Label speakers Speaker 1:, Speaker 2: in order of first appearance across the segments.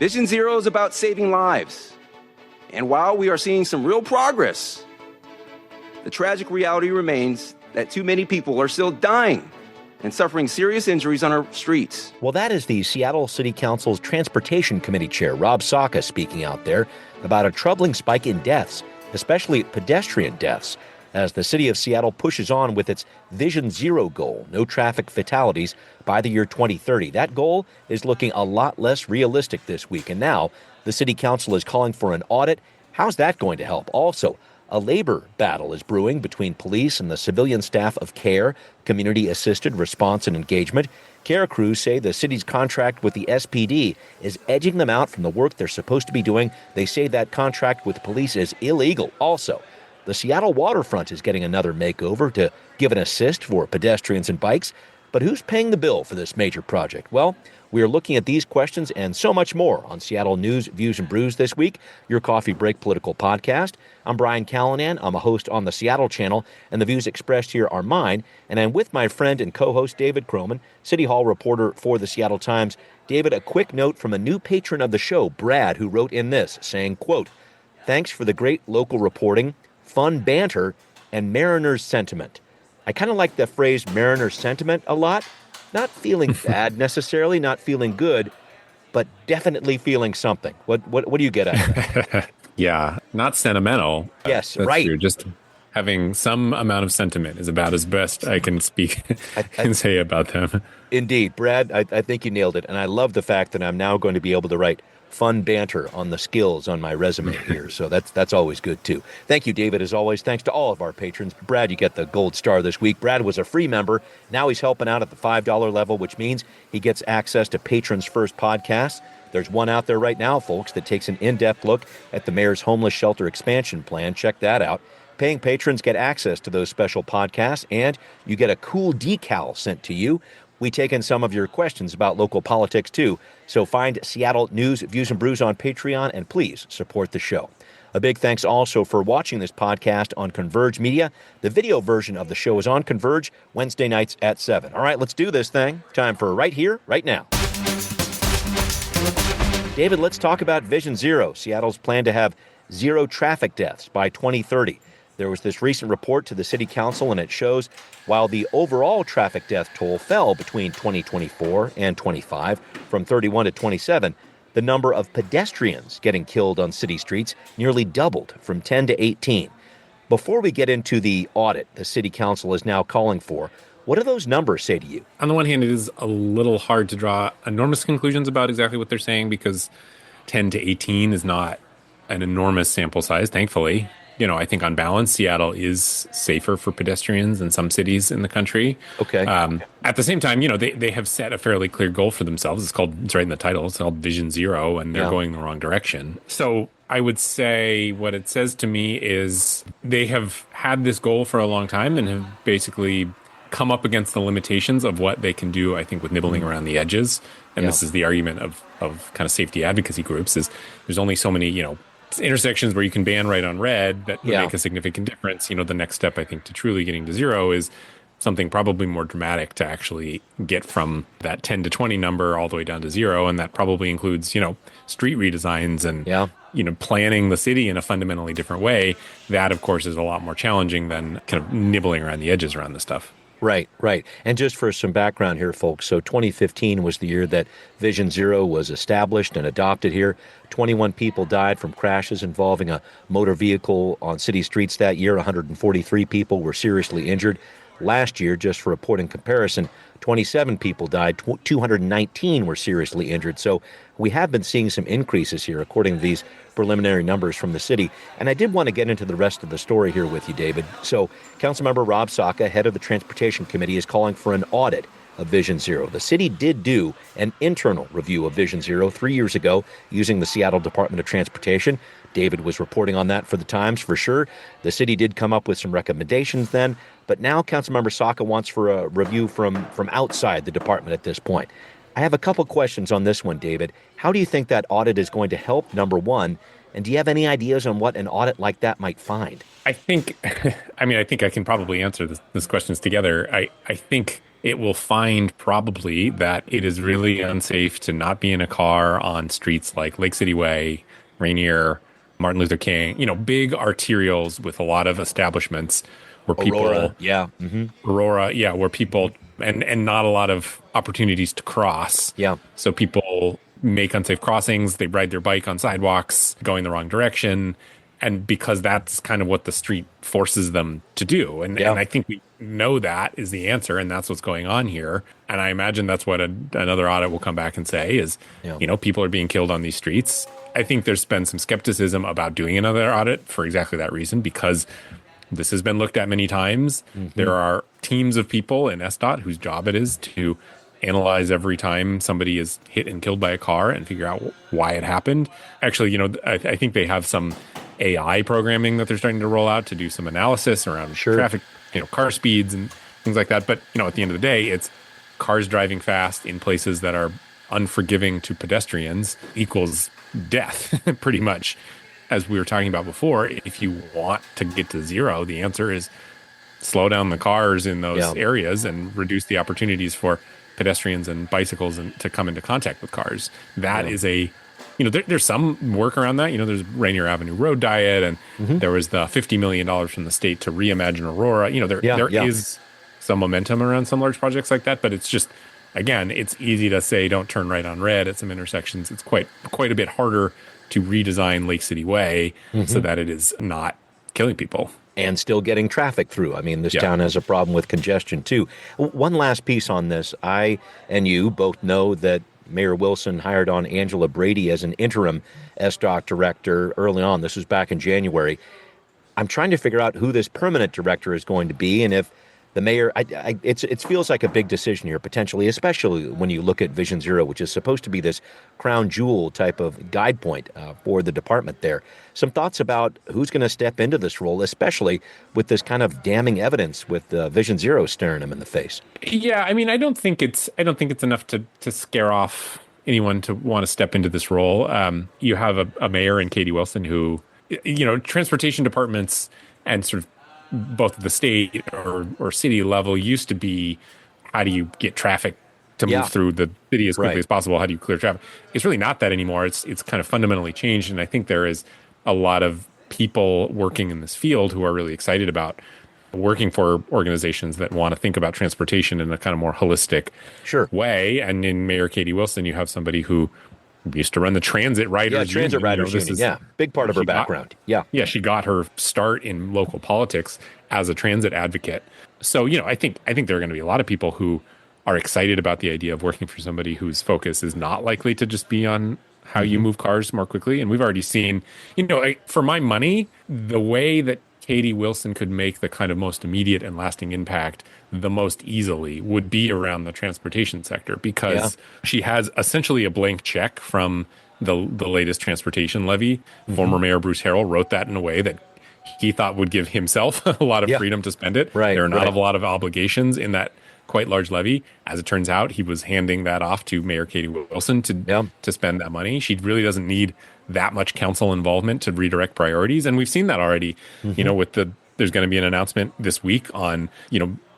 Speaker 1: Vision Zero is about saving lives. And while we are seeing some real progress, the tragic reality remains that too many people are still dying and suffering serious injuries on our streets.
Speaker 2: Well, that is the Seattle City Council's Transportation Committee Chair, Rob Saka, speaking out there about a troubling spike in deaths, especially pedestrian deaths, as the city of Seattle pushes on with its Vision Zero goal, no traffic fatalities by the year 2030. That goal is looking a lot less realistic this week, and now the city council is calling for an audit. How's that going to help? Also, a labor battle is brewing between police and the civilian staff of CARE, Community Assisted Response and Engagement. CARE crews say the city's contract with the SPD is edging them out from the work they're supposed to be doing. They say that contract with police is illegal. Also, the Seattle waterfront is getting another makeover to give an assist for pedestrians and bikes. But who's paying the bill for this major project? Well, we are looking at these questions and so much more on Seattle News, Views, and Brews this week, your coffee break political podcast. I'm Brian Callanan. I'm a host on the Seattle channel, and the views expressed here are mine. And I'm with my friend and co-host David Croman, City Hall reporter for the Seattle Times. David, a quick note from a new patron of the show, Brad, who wrote in this, saying, quote, "Thanks for the great local reporting, fun banter, and Mariners sentiment." I kind of like the phrase Mariners sentiment a lot. Not feeling bad necessarily, not feeling good, but definitely feeling something. What do you get at?
Speaker 3: Yeah, not sentimental.
Speaker 2: Yes,
Speaker 3: That's
Speaker 2: right.
Speaker 3: True. Just having some amount of sentiment is about as best I can speak and say about them.
Speaker 2: Indeed. Brad, I think you nailed it. And I love the fact that I'm now going to be able to write fun banter on the skills on my resume here. So that's always good, too. Thank you, David, as always. Thanks to all of our patrons. Brad, you get the gold star this week. Brad was a free member. Now he's helping out at the $5 level, which means he gets access to Patrons First podcasts. There's one out there right now, folks, that takes an in-depth look at the mayor's homeless shelter expansion plan. Check that out. Paying patrons get access to those special podcasts, and you get a cool decal sent to you. We take in some of your questions about local politics, too. So find Seattle News, Views, and Brews on Patreon, and please support the show. A big thanks also for watching this podcast on Converge Media. The video version of the show is on Converge Wednesday nights at 7. All right, let's do this thing. Time for Right Here, Right Now. David, let's talk about Vision Zero, Seattle's plan to have zero traffic deaths by 2030. There was this recent report to the city council, and it shows while the overall traffic death toll fell between 2024 and 25 from 31 to 27, the number of pedestrians getting killed on city streets nearly doubled from 10 to 18. Before we get into the audit the city council is now calling for, what do those numbers say to you?
Speaker 3: On the one hand, it is a little hard to draw enormous conclusions about exactly what they're saying because 10 to 18 is not an enormous sample size, thankfully. You know, I think on balance, Seattle is safer for pedestrians than some cities in the country.
Speaker 2: Okay.
Speaker 3: At the same time, you know, they have set a fairly clear goal for themselves. It's right in the title. It's called Vision Zero, and they're going the wrong direction. So I would say what it says to me is they have had this goal for a long time and have basically come up against the limitations of what they can do, I think, with nibbling around the edges. And this is the argument of kind of safety advocacy groups is there's only so many, you know, intersections where you can ban right on red that would make a significant difference. You know, the next step, I think, to truly getting to zero is something probably more dramatic to actually get from that 10 to 20 number all the way down to zero. And that probably includes, you know, street redesigns and, you know, planning the city in a fundamentally different way. That, of course, is a lot more challenging than kind of nibbling around the edges around this stuff.
Speaker 2: Right, right. And just for some background here, folks, so 2015 was the year that Vision Zero was established and adopted here. 21 people died from crashes involving a motor vehicle on city streets that year. 143 people were seriously injured. Last year, just for a point in comparison, 27 people died, 219 were seriously injured. So we have been seeing some increases here, according to these preliminary numbers from the city. And I did want to get into the rest of the story here with you, David. So Councilmember Rob Saka, head of the Transportation Committee, is calling for an audit of Vision Zero. The city did do an internal review of Vision Zero 3 years ago using the Seattle Department of Transportation. David was reporting on that for the Times for sure. The city did come up with some recommendations then, but now Councilmember Saka wants for a review from outside the department at this point. I have a couple questions on this one, David. How do you think that audit is going to help, number one? And do you have any ideas on what an audit like that might find?
Speaker 3: I think I can probably answer this questions together. I think it will find probably that it is really unsafe to not be in a car on streets like Lake City Way, Rainier, Martin Luther King, big arterials with a lot of establishments where
Speaker 2: Aurora,
Speaker 3: people,
Speaker 2: yeah.
Speaker 3: Aurora, yeah, where people, and not a lot of opportunities to cross.
Speaker 2: Yeah.
Speaker 3: So people make unsafe crossings, they ride their bike on sidewalks going the wrong direction. And because that's kind of what the street forces them to do. And I think we know that is the answer, and that's what's going on here. And I imagine that's what another audit will come back and say is, people are being killed on these streets. I think there's been some skepticism about doing another audit for exactly that reason, because this has been looked at many times. There are teams of people in SDOT whose job it is to analyze every time somebody is hit and killed by a car and figure out why it happened. Actually, I think they have some AI programming that they're starting to roll out to do some analysis around traffic, car speeds and things like that. But, at the end of the day, it's cars driving fast in places that are unforgiving to pedestrians equals death, pretty much. As we were talking about before, if you want to get to zero, the answer is slow down the cars in those areas and reduce the opportunities for pedestrians and bicycles to come into contact with cars. That is there's some work around that. There's Rainier Avenue Road Diet, and there was the $50 million from the state to reimagine Aurora. There is some momentum around some large projects like that, but it's just, again, it's easy to say don't turn right on red at some intersections. It's quite a bit harder to redesign Lake City Way so that it is not killing people.
Speaker 2: And still getting traffic through. I mean, this town has a problem with congestion, too. One last piece on this. I and you both know that Mayor Wilson hired on Angela Brady as an interim SDOT director early on. This was back in January. I'm trying to figure out who this permanent director is going to be, and if the mayor, it feels like a big decision here, potentially, especially when you look at Vision Zero, which is supposed to be this crown jewel type of guide point for the department there. Some thoughts about who's going to step into this role, especially with this kind of damning evidence with Vision Zero staring him in the face.
Speaker 3: Yeah, I mean, I don't think it's enough to scare off anyone to want to step into this role. You have a mayor in Katie Wilson who, transportation departments and sort of both at the state or city level used to be, how do you get traffic to move through the city as quickly as possible? How do you clear traffic? It's really not that anymore. It's kind of fundamentally changed. And I think there is a lot of people working in this field who are really excited about working for organizations that want to think about transportation in a kind of more holistic way. And in Mayor Katie Wilson, you have somebody who used to run the Transit Riders Union.
Speaker 2: Transit Riders Union, big part of her background.
Speaker 3: She got her start in local politics as a transit advocate. So, I think there are going to be a lot of people who are excited about the idea of working for somebody whose focus is not likely to just be on how you move cars more quickly. And we've already seen, for my money, the way that Katie Wilson could make the kind of most immediate and lasting impact the most easily would be around the transportation sector, because she has essentially a blank check from the latest transportation levy. Former Mayor Bruce Harrell wrote that in a way that he thought would give himself a lot of freedom to spend it. There are not a lot of obligations in that quite large levy. As it turns out, he was handing that off to Mayor Katie Wilson to spend that money. She really doesn't need that much council involvement to redirect priorities. And we've seen that already, with there's going to be an announcement this week on,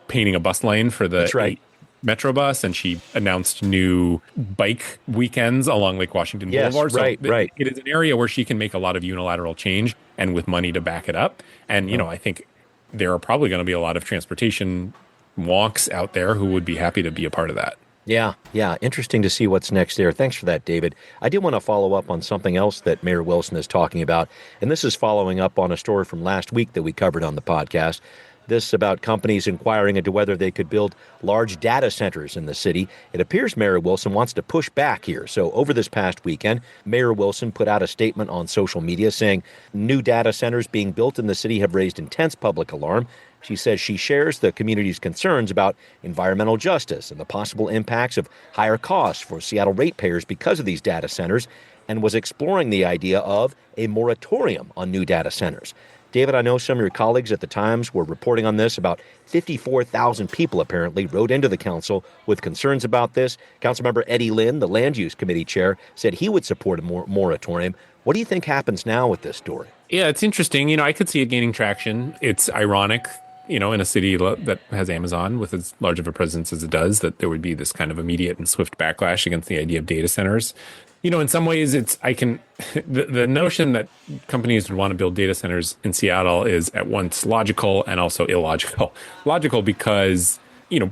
Speaker 3: painting a bus lane for the Metro bus. And she announced new bike weekends along Lake Washington Boulevard. So it is an area where she can make a lot of unilateral change and with money to back it up. And, I think there are probably going to be a lot of transportation wonks out there who would be happy to be a part of that.
Speaker 2: Yeah. Interesting to see what's next there. Thanks for that, David. I did want to follow up on something else that Mayor Wilson is talking about, and this is following up on a story from last week that we covered on the podcast. This about companies inquiring into whether they could build large data centers in the city. It appears Mayor Wilson wants to push back here. So over this past weekend, Mayor Wilson put out a statement on social media saying new data centers being built in the city have raised intense public alarm. She says she shares the community's concerns about environmental justice and the possible impacts of higher costs for Seattle ratepayers because of these data centers, and was exploring the idea of a moratorium on new data centers. David, I know some of your colleagues at the Times were reporting on this. About 54,000 people apparently wrote into the council with concerns about this. Councilmember Eddie Lynn, the Land Use Committee chair, said he would support a moratorium. What do you think happens now with this story?
Speaker 3: Yeah, it's interesting. I could see it gaining traction. It's ironic in a city that has Amazon with as large of a presence as it does, that there would be this kind of immediate and swift backlash against the idea of data centers. In some ways, the notion that companies would want to build data centers in Seattle is at once logical and also illogical. Logical because,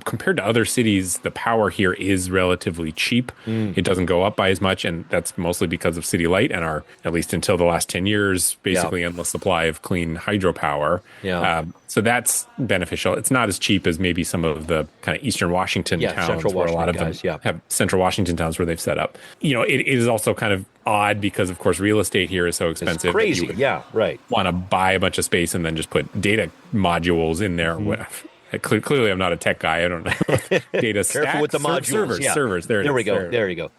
Speaker 3: compared to other cities, the power here is relatively cheap. It doesn't go up by as much, and that's mostly because of City Light and our, at least until the last 10 years, basically endless supply of clean hydropower. So that's beneficial. It's not as cheap as maybe some of the kind of Eastern Washington towns, where a lot of them have Central Washington towns where they've set up. It is also kind of odd because, of course, real estate here is so expensive.
Speaker 2: It's crazy.
Speaker 3: Want to buy a bunch of space and then just put data modules in there. Clearly, I'm not a tech guy. I don't know data
Speaker 2: Careful with the modules.
Speaker 3: Servers. There we go.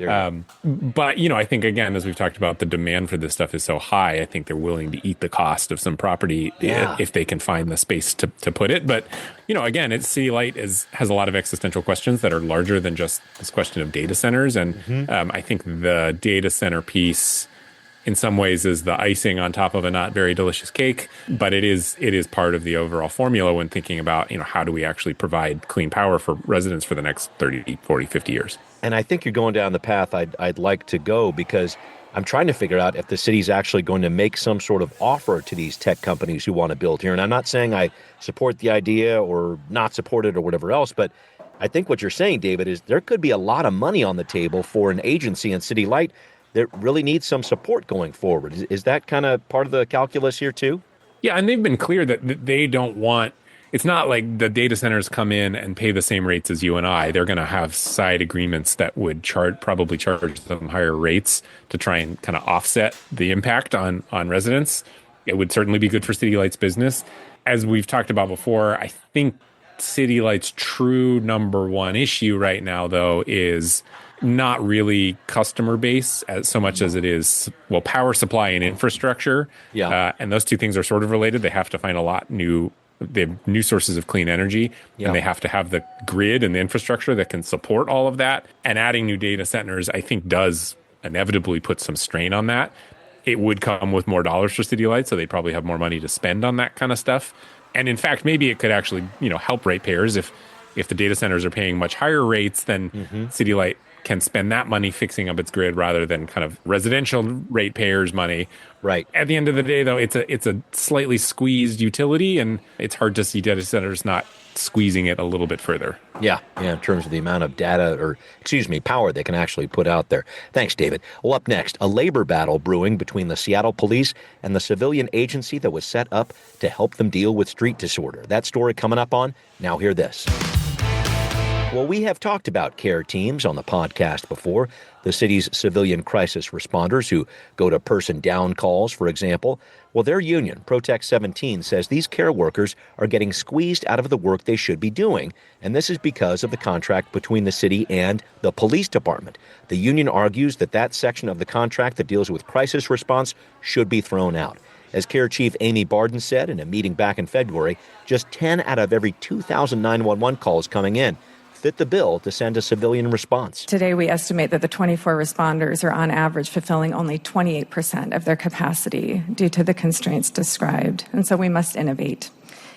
Speaker 3: But I think, again, as we've talked about, the demand for this stuff is so high. I think they're willing to eat the cost of some property if they can find the space to put it. But again, City Light has a lot of existential questions that are larger than just this question of data centers. And I think the data center piece, in some ways, is the icing on top of a not very delicious cake, but it is part of the overall formula when thinking about, how do we actually provide clean power for residents for the next 30, 40, 50 years.
Speaker 2: And I think you're going down the path I'd like to go, because I'm trying to figure out if the city's actually going to make some sort of offer to these tech companies who want to build here. And I'm not saying I support the idea or not support it or whatever else, but I think what you're saying, David, is there could be a lot of money on the table for an agency in City Light that really needs some support going forward. Is that kind of part of the calculus here too?
Speaker 3: Yeah, and they've been clear that they don't want, it's not like the data centers come in and pay the same rates as you and I. They're going to have side agreements that would probably charge them higher rates to try and kind of offset the impact on residents. It would certainly be good for City Light's business. As we've talked about before, I think City Light's true number one issue right now, though, is not really customer base as so much as it is, power supply and infrastructure. And those two things are sort of related. They have to find they have new sources of clean energy, and they have to have the grid and the infrastructure that can support all of that. And adding new data centers, I think, does inevitably put some strain on that. It would come with more dollars for City Light, so they probably have more money to spend on that kind of stuff. And in fact, maybe it could actually, help ratepayers if the data centers are paying much higher rates, then City Light can spend that money fixing up its grid rather than kind of residential ratepayers' money.
Speaker 2: Right.
Speaker 3: At the end of the day, though, it's a slightly squeezed utility, and it's hard to see data centers not squeezing it a little bit further.
Speaker 2: Yeah, in terms of the amount of power they can actually put out there. Thanks, David. Well, up next, a labor battle brewing between the Seattle police and the civilian agency that was set up to help them deal with street disorder. That story coming up on Now Hear This. Well, we have talked about care teams on the podcast before. The city's civilian crisis responders who go to person down calls, for example. Well, their union, Protect 17, says these care workers are getting squeezed out of the work they should be doing. And this is because of the contract between the city and the police department. The union argues that section of the contract that deals with crisis response should be thrown out. As Care Chief Amy Barden said in a meeting back in February, just 10 out of every 2,000 911 calls coming in fit the bill to send a civilian response.
Speaker 4: Today, we estimate that the 24 responders are on average fulfilling only 28% of their capacity due to the constraints described. And so we must innovate.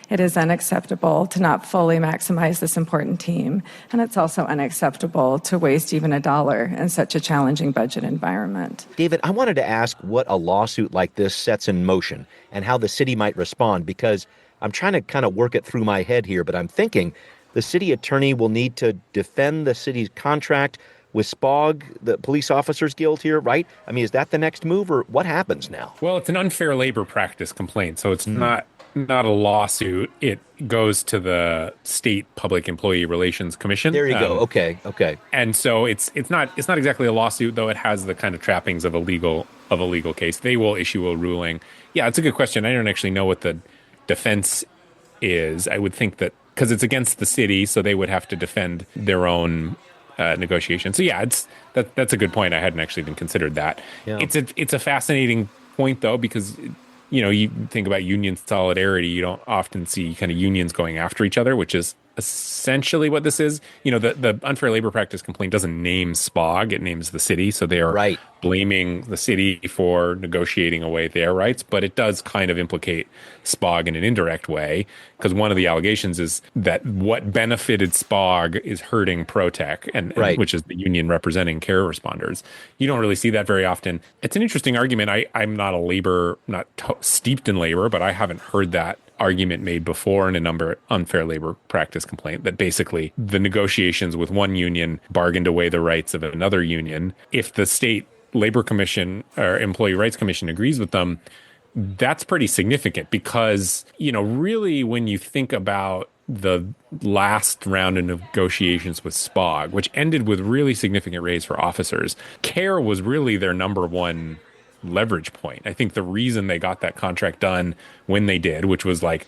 Speaker 4: It is unacceptable to not fully maximize this important team. And it's also unacceptable to waste even $1 in such a challenging budget environment.
Speaker 2: David, I wanted to ask what a lawsuit like this sets in motion and how the city might respond, because I'm trying to kind of work it through my head here, but I'm thinking the city attorney will need to defend the city's contract with SPOG, the Police Officers Guild here, right? I mean, is that the next move, or what happens now?
Speaker 3: Well, it's an unfair labor practice complaint, so it's not a lawsuit. It goes to the State Public Employee Relations Commission.
Speaker 2: There you go. Okay.
Speaker 3: And so it's not exactly a lawsuit, though it has the kind of trappings of a legal case. They will issue a ruling. Yeah, it's a good question. I don't actually know what the defense is. I would think that because it's against the city, so they would have to defend their own negotiation. So yeah, that's a good point. I hadn't actually even considered that. Yeah. It's a fascinating point, though, because you think about union solidarity. You don't often see kind of unions going after each other, which is essentially what this is. The unfair labor practice complaint doesn't name SPOG, it names the city. So they are
Speaker 2: Right.
Speaker 3: blaming the city for negotiating away their rights, but it does kind of implicate SPOG in an indirect way, because one of the allegations is that what benefited SPOG is hurting ProTech,
Speaker 2: Right.
Speaker 3: which is the union representing care responders. You don't really see that very often. It's an interesting argument. I'm not steeped in labor, but I haven't heard that argument made before in a number of unfair labor practice complaint, that basically the negotiations with one union bargained away the rights of another union. If the state labor commission or employee rights commission agrees with them, that's pretty significant, because, really when you think about the last round of negotiations with SPOG, which ended with really significant raise for officers, care was really their number one leverage point. I think the reason they got that contract done when they did, which was a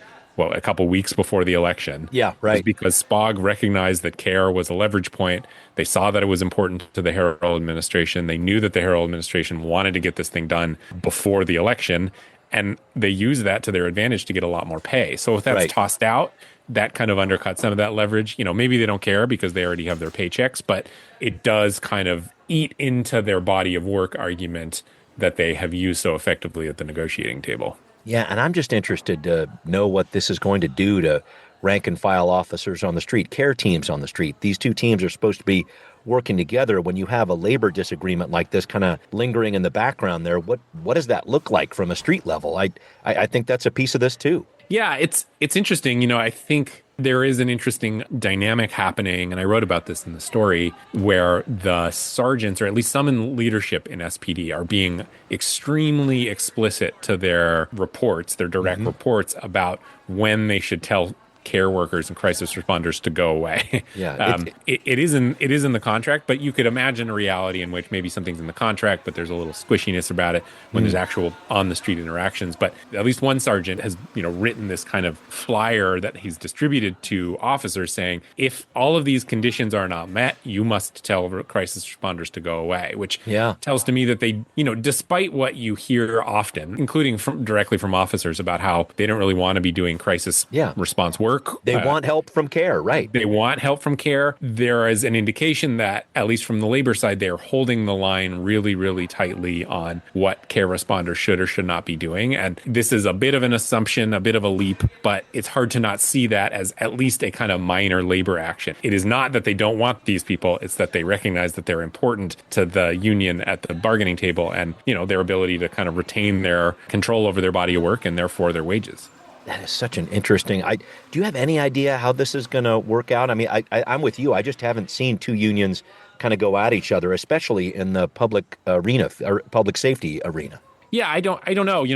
Speaker 3: couple weeks before the election,
Speaker 2: Yeah, right.
Speaker 3: was because SPOG recognized that care was a leverage point. They saw that it was important to the Harrell administration. They knew that the Harrell administration wanted to get this thing done before the election, and they used that to their advantage to get a lot more pay. So if that's
Speaker 2: Right.
Speaker 3: tossed out, that kind of undercuts some of that leverage. Maybe they don't care because they already have their paychecks, but it does kind of eat into their body of work argument that they have used so effectively at the negotiating table.
Speaker 2: Yeah, and I'm just interested to know what this is going to do to rank and file officers on the street, care teams on the street. These two teams are supposed to be working together. When you have a labor disagreement like this kind of lingering in the background there, what does that look like from a street level? I think that's a piece of this too.
Speaker 3: Yeah, it's interesting. I think there is an interesting dynamic happening, and I wrote about this in the story, where the sergeants, or at least some in leadership in SPD, are being extremely explicit to their reports, their direct reports, about when they should tell care workers and crisis responders to go away.
Speaker 2: Yeah,
Speaker 3: it is in the contract, but you could imagine a reality in which maybe something's in the contract, but there's a little squishiness about it when there's actual on the street interactions. But at least one sergeant has written this kind of flyer that he's distributed to officers saying, if all of these conditions are not met, you must tell crisis responders to go away, which tells to me that they, despite what you hear often, including directly from officers about how they don't really want to be doing crisis response work.
Speaker 2: They want help from care, right?
Speaker 3: They want help from care. There is an indication that, at least from the labor side, they're holding the line really, really tightly on what care responders should or should not be doing. And this is a bit of an assumption, a bit of a leap, but it's hard to not see that as at least a kind of minor labor action. It is not that they don't want these people. It's that they recognize that they're important to the union at the bargaining table, and, their ability to kind of retain their control over their body of work and therefore their wages.
Speaker 2: That is such an interesting. Do you have any idea how this is going to work out? I mean, I'm with you. I just haven't seen two unions kind of go at each other, especially in the public arena or public safety arena.
Speaker 3: Yeah, I don't know.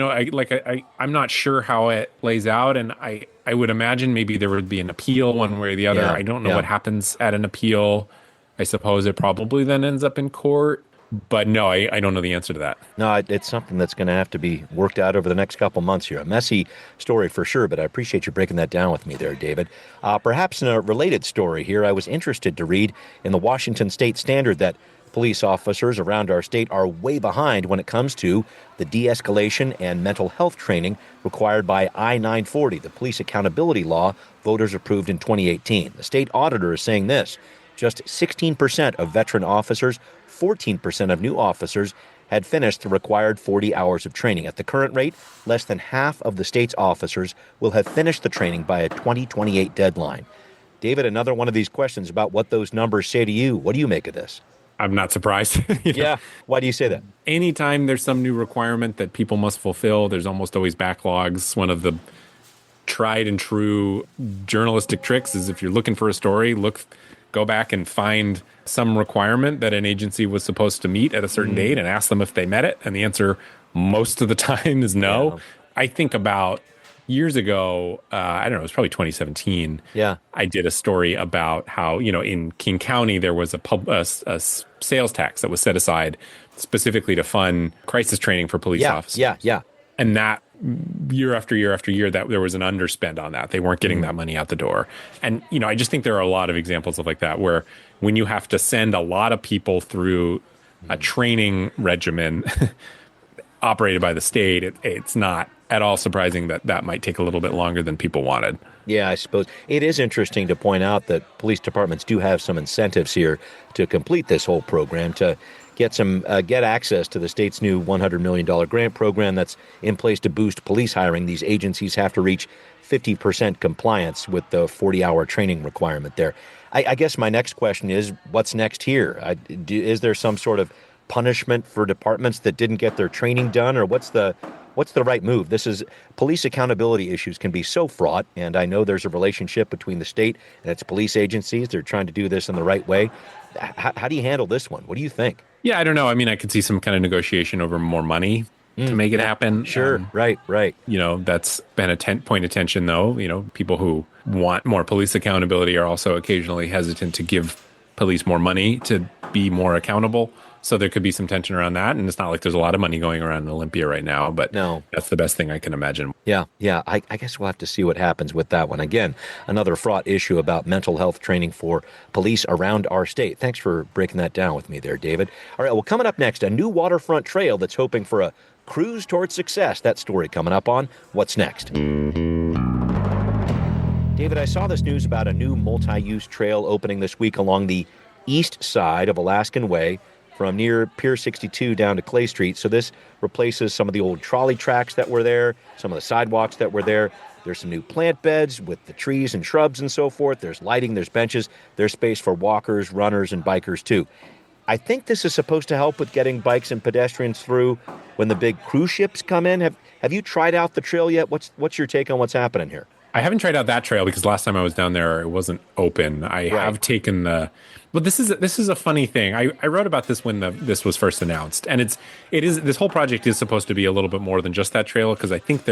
Speaker 3: I'm not sure how it plays out, and I would imagine maybe there would be an appeal one way or the other.
Speaker 2: Yeah,
Speaker 3: I don't know what happens at an appeal. I suppose it probably then ends up in court. But no, I don't know the answer to that.
Speaker 2: No, it's something that's going to have to be worked out over the next couple months here. A messy story for sure, but I appreciate you breaking that down with me there, David. Perhaps in a related story here, I was interested to read in the Washington State Standard that police officers around our state are way behind when it comes to the de-escalation and mental health training required by I-940, the police accountability law voters approved in 2018. The state auditor is saying this: just 16% of veteran officers, 14% of new officers had finished the required 40 hours of training. At the current rate, less than half of the state's officers will have finished the training by a 2028 deadline. David, another one of these questions about what those numbers say to you. What do you make of this?
Speaker 3: I'm not surprised.
Speaker 2: Yeah. Why do you say that?
Speaker 3: Anytime there's some new requirement that people must fulfill, there's almost always backlogs. One of the tried and true journalistic tricks is, if you're looking for a story, go back and find some requirement that an agency was supposed to meet at a certain date and ask them if they met it. And the answer most of the time is no. Yeah. I think about years ago, I don't know, it was probably 2017.
Speaker 2: Yeah.
Speaker 3: I did a story about how, in King County, there was a sales tax that was set aside specifically to fund crisis training for police officers.
Speaker 2: Yeah.
Speaker 3: And that year after year after year, that there was an underspend on that. They weren't getting that money out the door. And, I just think there are a lot of examples of like that, where when you have to send a lot of people through a training regimen operated by the state, it's not at all surprising that that might take a little bit longer than people wanted.
Speaker 2: Yeah, I suppose it is interesting to point out that police departments do have some incentives here to complete this whole program, to get access to the state's new $100 million grant program that's in place to boost police hiring. These agencies have to reach 50% compliance with the 40-hour training requirement there. I guess my next question is, what's next here? Is there some sort of punishment for departments that didn't get their training done, or what's the right move? Police accountability issues can be so fraught, and I know there's a relationship between the state and its police agencies. They're trying to do this in the right way. How do you handle this one? What do you think?
Speaker 3: Yeah, I don't know. I mean, I could see some kind of negotiation over more money to make it happen.
Speaker 2: Sure, right.
Speaker 3: That's been a point of tension, though. People who want more police accountability are also occasionally hesitant to give police more money to be more accountable. So there could be some tension around that. And it's not like there's a lot of money going around in Olympia right now, but no, that's the best thing I can imagine.
Speaker 2: Yeah. I guess we'll have to see what happens with that one. Again, another fraught issue about mental health training for police around our state. Thanks for breaking that down with me there, David. All right, well, coming up next, a new waterfront trail that's hoping for a cruise towards success. That story coming up on What's Next. David, I saw this news about a new multi-use trail opening this week along the east side of Alaskan Way, from near Pier 62 down to Clay Street. So this replaces some of the old trolley tracks that were there, some of the sidewalks that were there. There's some new plant beds with the trees and shrubs and so forth. There's lighting, there's benches, there's space for walkers, runners, and bikers too. I think this is supposed to help with getting bikes and pedestrians through when the big cruise ships come in. Have you tried out the trail yet? What's your take on what's happening here?
Speaker 3: I haven't tried out that trail because last time I was down there, it wasn't open. I have taken but this is a funny thing. I wrote about this when this was first announced, and it is this whole project is supposed to be a little bit more than just that trail, because I think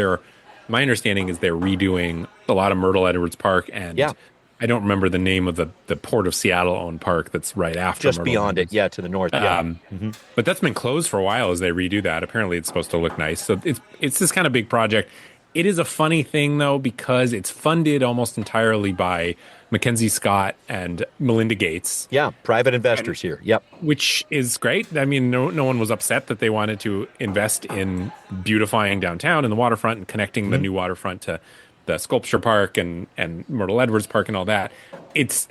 Speaker 3: my understanding is they're redoing a lot of Myrtle Edwards Park, and I don't remember the name of the Port of Seattle owned park that's right after
Speaker 2: just
Speaker 3: Myrtle
Speaker 2: beyond
Speaker 3: Edwards.
Speaker 2: To the north.
Speaker 3: But that's been closed for a while as they redo that. Apparently, it's supposed to look nice. So it's this kind of big project. It is a funny thing, though, because it's funded almost entirely by Mackenzie Scott and Melinda Gates.
Speaker 2: Yeah, private investors here. Yep.
Speaker 3: Which is great. I mean, no one was upset that they wanted to invest in beautifying downtown and the waterfront and connecting the new waterfront to the Sculpture Park and Myrtle Edwards Park and all that. It's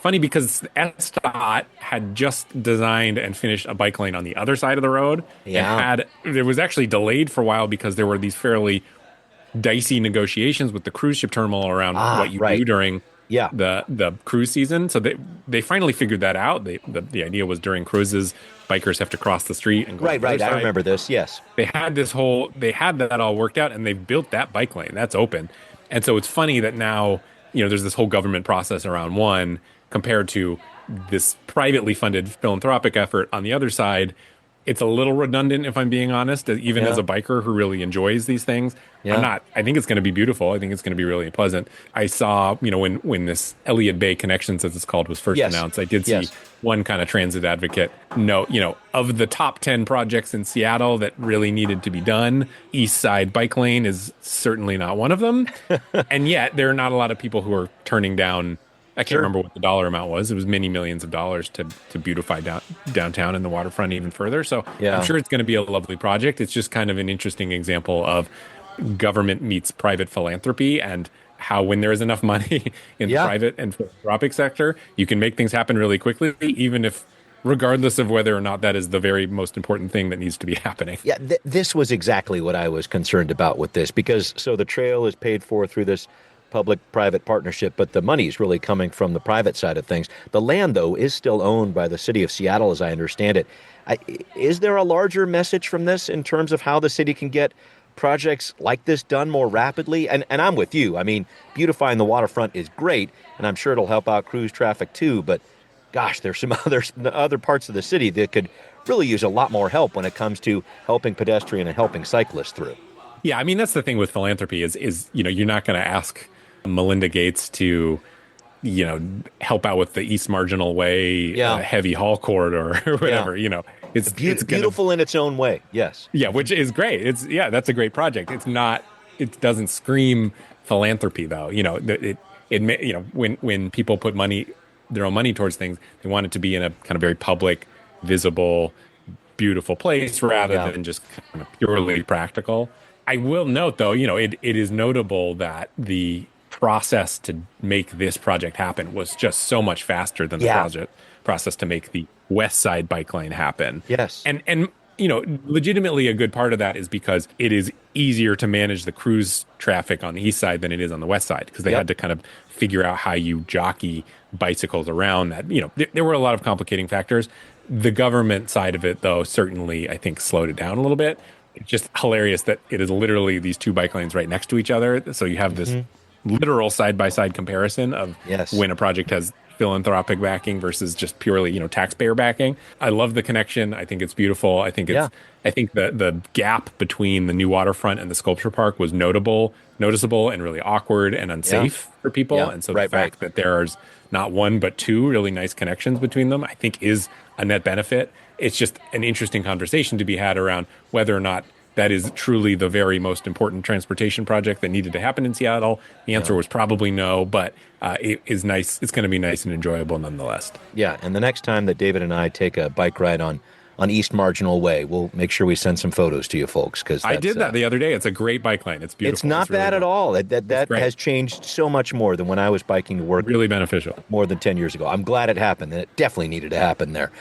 Speaker 3: funny because SDOT had just designed and finished a bike lane on the other side of the road.
Speaker 2: Yeah.
Speaker 3: And it was actually delayed for a while because there were these fairly dicey negotiations with the cruise ship terminal around what you do during the cruise season. So they finally figured that out. The idea was during cruises, bikers have to cross the street and go to the other side.
Speaker 2: I remember this. Yes.
Speaker 3: They had that all worked out, and they've built that bike lane. That's open. And so it's funny that now, there's this whole government process around one compared to this privately funded philanthropic effort on the other side. It's a little redundant, if I'm being honest, even as a biker who really enjoys these things. I think it's going to be beautiful. I think it's going to be really pleasant. I saw, when this Elliott Bay Connections, as it's called, was first announced, I did see one kind of transit advocate note, of the top 10 projects in Seattle that really needed to be done, East Side Bike Lane is certainly not one of them. And yet there are not a lot of people who are turning down, I can't remember what the dollar amount was. It was many millions of dollars to beautify downtown and the waterfront even further. So I'm sure it's going to be a lovely project. It's just kind of an interesting example of government meets private philanthropy, and how when there is enough money in the private and philanthropic sector, you can make things happen really quickly, even if regardless of whether or not that is the very most important thing that needs to be happening.
Speaker 2: Yeah, this was exactly what I was concerned about with this, because the trail is paid for through this public-private partnership, but the money is really coming from the private side of things. The land, though, is still owned by the city of Seattle, as I understand it. Is there a larger message from this in terms of how the city can get projects like this done more rapidly? And I'm with you. I mean, beautifying the waterfront is great, and I'm sure it'll help out cruise traffic too, but gosh, there's some other parts of the city that could really use a lot more help when it comes to helping pedestrian and helping cyclists through.
Speaker 3: Yeah, I mean, that's the thing with philanthropy is you're not going to ask Melinda Gates to, help out with the East Marginal Way heavy haul corridor or whatever. It's
Speaker 2: beautiful in its own way. Yes.
Speaker 3: Yeah, which is great. That's a great project. It doesn't scream philanthropy though. When people put their own money towards things, they want it to be in a kind of very public, visible, beautiful place rather than just kind of purely practical. I will note, though, it is notable that the process to make this project happen was just so much faster than the process to make the west side bike lane happen.
Speaker 2: Yes.
Speaker 3: And legitimately a good part of that is because it is easier to manage the cruise traffic on the east side than it is on the west side, because they had to kind of figure out how you jockey bicycles around that. There were a lot of complicating factors. The government side of it, though, certainly, I think, slowed it down a little bit. It's just hilarious that it is literally these two bike lanes right next to each other. So you have this literal side-by-side comparison of when a project has philanthropic backing versus just purely, taxpayer backing. I love the connection. I think it's beautiful. I think the gap between the new waterfront and the sculpture park was noticeable and really awkward and unsafe for people. And so the fact that there's not one but two really nice connections between them, I think is a net benefit. It's just an interesting conversation to be had around whether or not that is truly the very most important transportation project that needed to happen in Seattle. The answer was probably no, but it is nice. It's going to be nice and enjoyable nonetheless.
Speaker 2: Yeah, and the next time that David and I take a bike ride on East Marginal Way, we'll make sure we send some photos to you folks. Because
Speaker 3: I did that the other day. It's a great bike lane. It's beautiful.
Speaker 2: It's not bad at all. That has changed so much more than when I was biking to work.
Speaker 3: Really beneficial.
Speaker 2: More than 10 years ago. I'm glad it happened, and it definitely needed to happen there.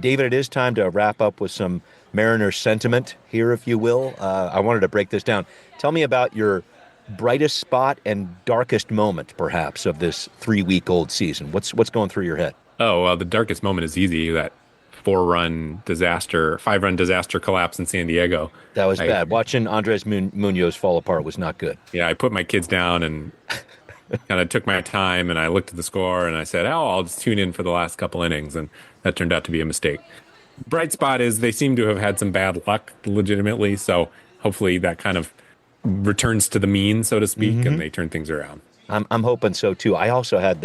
Speaker 2: David, it is time to wrap up with some Mariner sentiment here, if you will. I wanted to break this down. Tell me about your brightest spot and darkest moment, perhaps, of this 3-week-old season. What's going through your head?
Speaker 3: Oh, well, the darkest moment is easy. That 5-run disaster collapse in San Diego.
Speaker 2: That was bad. Watching Andres Munoz fall apart was not good.
Speaker 3: Yeah, I put my kids down and kind of took my time, and I looked at the score, and I said, I'll just tune in for the last couple innings, and that turned out to be a mistake. Bright spot is they seem to have had some bad luck legitimately, so hopefully that kind of returns to the mean, so to speak, and they turn things around.
Speaker 2: I'm hoping so too. I also had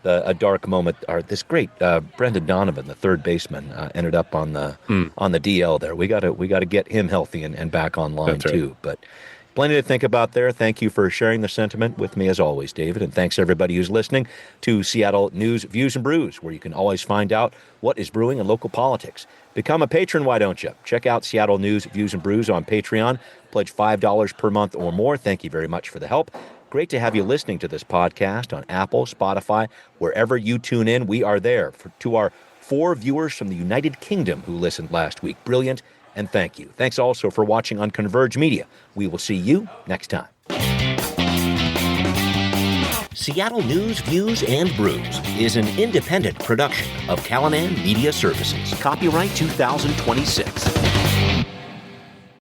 Speaker 2: a dark moment. This great Brendan Donovan, the third baseman, ended up on the DL there. We got to get him healthy and back online too. But plenty to think about there. Thank you for sharing the sentiment with me as always, David. And thanks everybody who's listening to Seattle News, Views, and Brews, where you can always find out what is brewing in local politics. Become a patron, why don't you? Check out Seattle News, Views, and Brews on Patreon. Pledge $5 per month or more. Thank you very much for the help. Great to have you listening to this podcast on Apple, Spotify, wherever you tune in. We are there. To our 4 viewers from the United Kingdom who listened last week. Brilliant. And thank you. Thanks also for watching on Converge Media. We will see you next time. Seattle News, Views, and Brews is an independent production of Callaman Media Services. Copyright 2026.